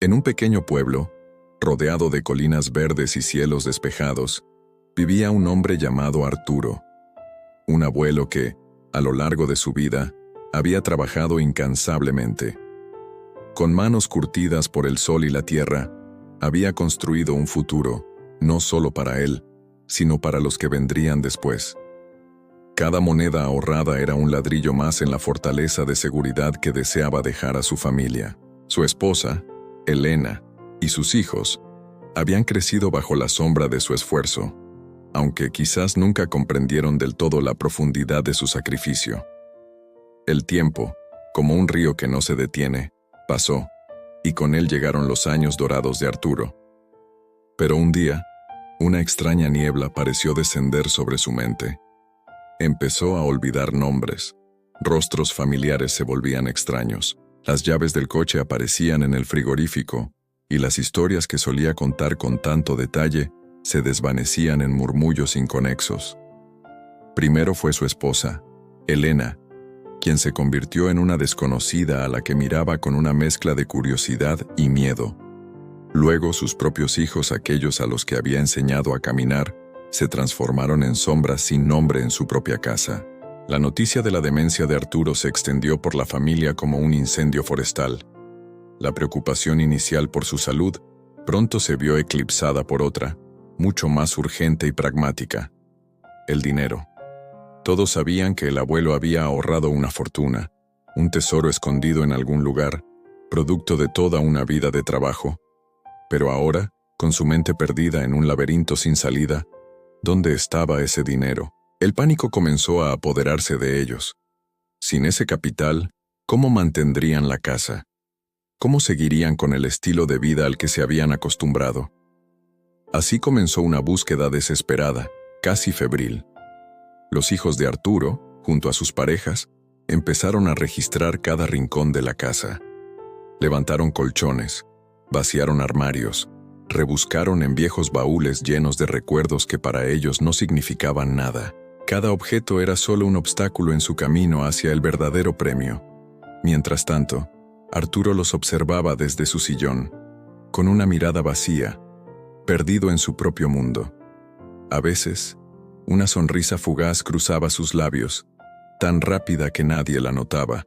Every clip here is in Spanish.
En un pequeño pueblo, rodeado de colinas verdes y cielos despejados, vivía un hombre llamado Arturo, un abuelo que, a lo largo de su vida, había trabajado incansablemente. Con manos curtidas por el sol y la tierra, había construido un futuro, no solo para él, sino para los que vendrían después. Cada moneda ahorrada era un ladrillo más en la fortaleza de seguridad que deseaba dejar a su familia. Su esposa, Elena, y sus hijos habían crecido bajo la sombra de su esfuerzo, aunque quizás nunca comprendieron del todo la profundidad de su sacrificio. El tiempo, como un río que no se detiene, pasó, y con él llegaron los años dorados de Arturo. Pero un día, una extraña niebla pareció descender sobre su mente. Empezó a olvidar nombres. Rostros familiares se volvían extraños. Las llaves del coche aparecían en el frigorífico, y las historias que solía contar con tanto detalle se desvanecían en murmullos inconexos. Primero fue su esposa, Elena, quien se convirtió en una desconocida a la que miraba con una mezcla de curiosidad y miedo. Luego sus propios hijos, aquellos a los que había enseñado a caminar, se transformaron en sombras sin nombre en su propia casa. La noticia de la demencia de Arturo se extendió por la familia como un incendio forestal. La preocupación inicial por su salud pronto se vio eclipsada por otra, mucho más urgente y pragmática: el dinero. Todos sabían que el abuelo había ahorrado una fortuna, un tesoro escondido en algún lugar, producto de toda una vida de trabajo. Pero ahora, con su mente perdida en un laberinto sin salida, ¿dónde estaba ese dinero? El pánico comenzó a apoderarse de ellos. Sin ese capital, ¿cómo mantendrían la casa? ¿Cómo seguirían con el estilo de vida al que se habían acostumbrado? Así comenzó una búsqueda desesperada, casi febril. Los hijos de Arturo, junto a sus parejas, empezaron a registrar cada rincón de la casa. Levantaron colchones, vaciaron armarios, rebuscaron en viejos baúles llenos de recuerdos que para ellos no significaban nada. Cada objeto era solo un obstáculo en su camino hacia el verdadero premio. Mientras tanto, Arturo los observaba desde su sillón, con una mirada vacía, perdido en su propio mundo. A veces, una sonrisa fugaz cruzaba sus labios, tan rápida que nadie la notaba,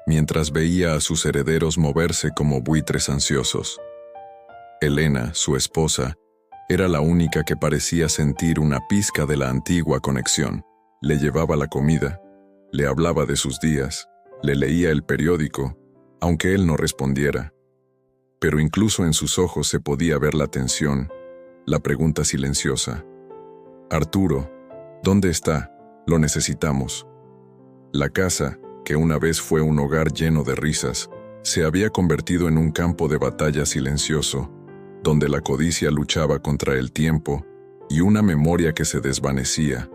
mientras veía a sus herederos moverse como buitres ansiosos. Elena, su esposa, era la única que parecía sentir una pizca de la antigua conexión. Le llevaba la comida, le hablaba de sus días, le leía el periódico, aunque él no respondiera. Pero incluso en sus ojos se podía ver la tensión, la pregunta silenciosa: «Arturo, ¿dónde está? Lo necesitamos». La casa, que una vez fue un hogar lleno de risas, se había convertido en un campo de batalla silencioso, donde la codicia luchaba contra el tiempo y una memoria que se desvanecía.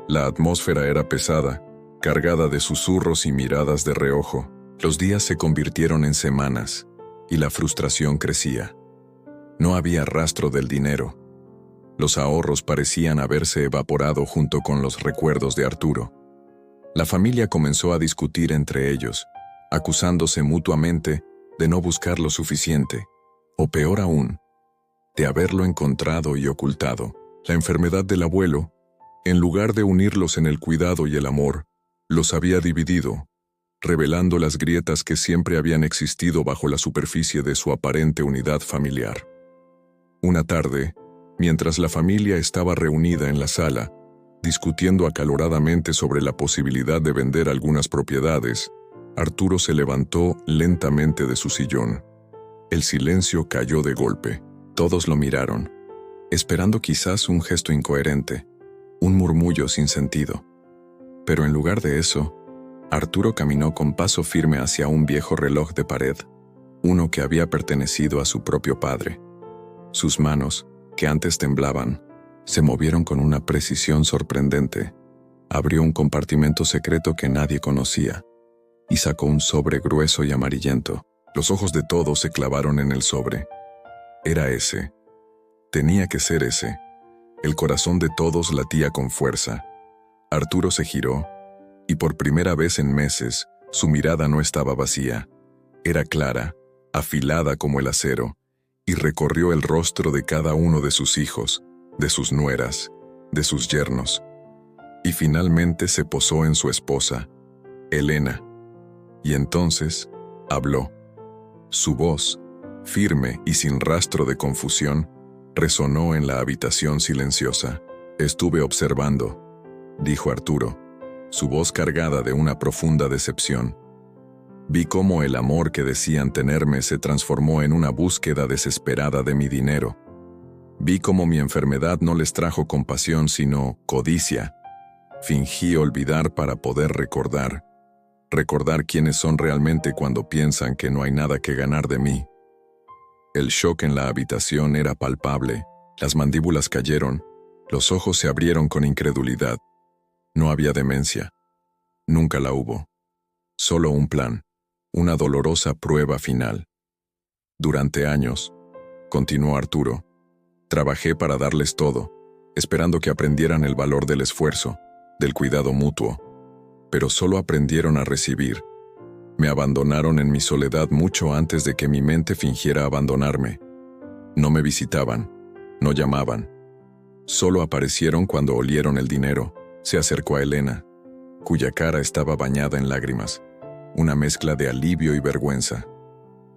La atmósfera era pesada, cargada de susurros y miradas de reojo. Los días se convirtieron en semanas, y la frustración crecía. No había rastro del dinero. Los ahorros parecían haberse evaporado junto con los recuerdos de Arturo. La familia comenzó a discutir entre ellos, acusándose mutuamente de no buscar lo suficiente, o peor aún, de haberlo encontrado y ocultado. La enfermedad del abuelo, en lugar de unirlos en el cuidado y el amor, los había dividido, revelando las grietas que siempre habían existido bajo la superficie de su aparente unidad familiar. Una tarde, mientras la familia estaba reunida en la sala, discutiendo acaloradamente sobre la posibilidad de vender algunas propiedades, Arturo se levantó lentamente de su sillón. El silencio cayó de golpe. Todos lo miraron, esperando quizás un gesto incoherente, un murmullo sin sentido. Pero en lugar de eso, Arturo caminó con paso firme hacia un viejo reloj de pared, uno que había pertenecido a su propio padre. Sus manos, que antes temblaban, se movieron con una precisión sorprendente. Abrió un compartimento secreto que nadie conocía y sacó un sobre grueso y amarillento. Los ojos de todos se clavaron en el sobre. Era ese. Tenía que ser ese. El corazón de todos latía con fuerza. Arturo se giró, y por primera vez en meses, su mirada no estaba vacía. Era clara, afilada como el acero, y recorrió el rostro de cada uno de sus hijos, de sus nueras, de sus yernos, y finalmente se posó en su esposa, Elena. Y entonces habló. Su voz, firme y sin rastro de confusión, resonó en la habitación silenciosa. «Estuve observando», dijo Arturo, su voz cargada de una profunda decepción. «Vi cómo el amor que decían tenerme se transformó en una búsqueda desesperada de mi dinero. Vi cómo mi enfermedad no les trajo compasión sino codicia. Fingí olvidar para poder recordar quiénes son realmente cuando piensan que no hay nada que ganar de mí». El shock en la habitación era palpable, las mandíbulas cayeron, los ojos se abrieron con incredulidad. No había demencia. Nunca la hubo. Solo un plan, una dolorosa prueba final. «Durante años», continuó Arturo, «trabajé para darles todo, esperando que aprendieran el valor del esfuerzo, del cuidado mutuo. Pero solo aprendieron a recibir. Me abandonaron en mi soledad mucho antes de que mi mente fingiera abandonarme. No me visitaban, no llamaban. Solo aparecieron cuando olieron el dinero». Se acercó a Elena, cuya cara estaba bañada en lágrimas, una mezcla de alivio y vergüenza.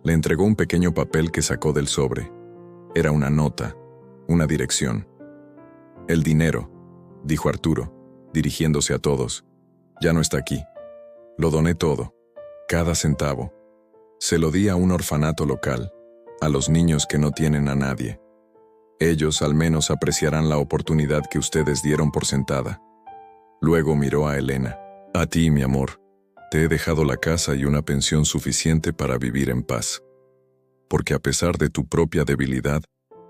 Le entregó un pequeño papel que sacó del sobre. Era una nota, una dirección. «El dinero», dijo Arturo, dirigiéndose a todos, «ya no está aquí. Lo doné todo, cada centavo. Se lo di a un orfanato local, a los niños que no tienen a nadie. Ellos al menos apreciarán la oportunidad que ustedes dieron por sentada». Luego miró a Elena. «A ti, mi amor, te he dejado la casa y una pensión suficiente para vivir en paz. Porque a pesar de tu propia debilidad,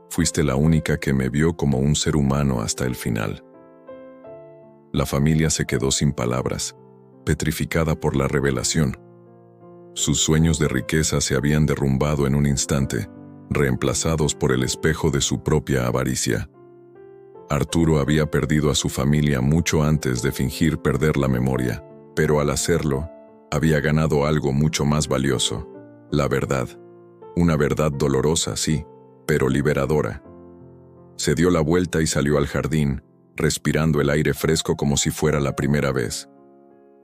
fuiste la única que me vio como un ser humano hasta el final». La familia se quedó sin palabras, petrificada por la revelación. Sus sueños de riqueza se habían derrumbado en un instante, reemplazados por el espejo de su propia avaricia. Arturo había perdido a su familia mucho antes de fingir perder la memoria, pero al hacerlo, había ganado algo mucho más valioso: la verdad. Una verdad dolorosa, sí, pero liberadora. Se dio la vuelta y salió al jardín, respirando el aire fresco como si fuera la primera vez.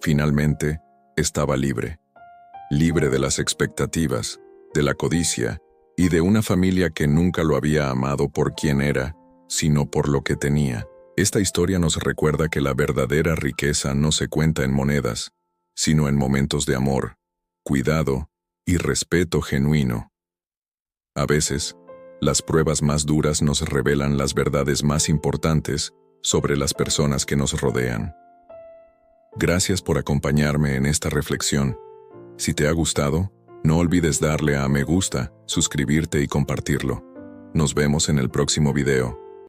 Finalmente, estaba libre. Libre de las expectativas, de la codicia y de una familia que nunca lo había amado por quien era, sino por lo que tenía. Esta historia nos recuerda que la verdadera riqueza no se cuenta en monedas, sino en momentos de amor, cuidado y respeto genuino. A veces, las pruebas más duras nos revelan las verdades más importantes sobre las personas que nos rodean. Gracias por acompañarme en esta reflexión. Si te ha gustado, no olvides darle a me gusta, suscribirte y compartirlo. Nos vemos en el próximo video.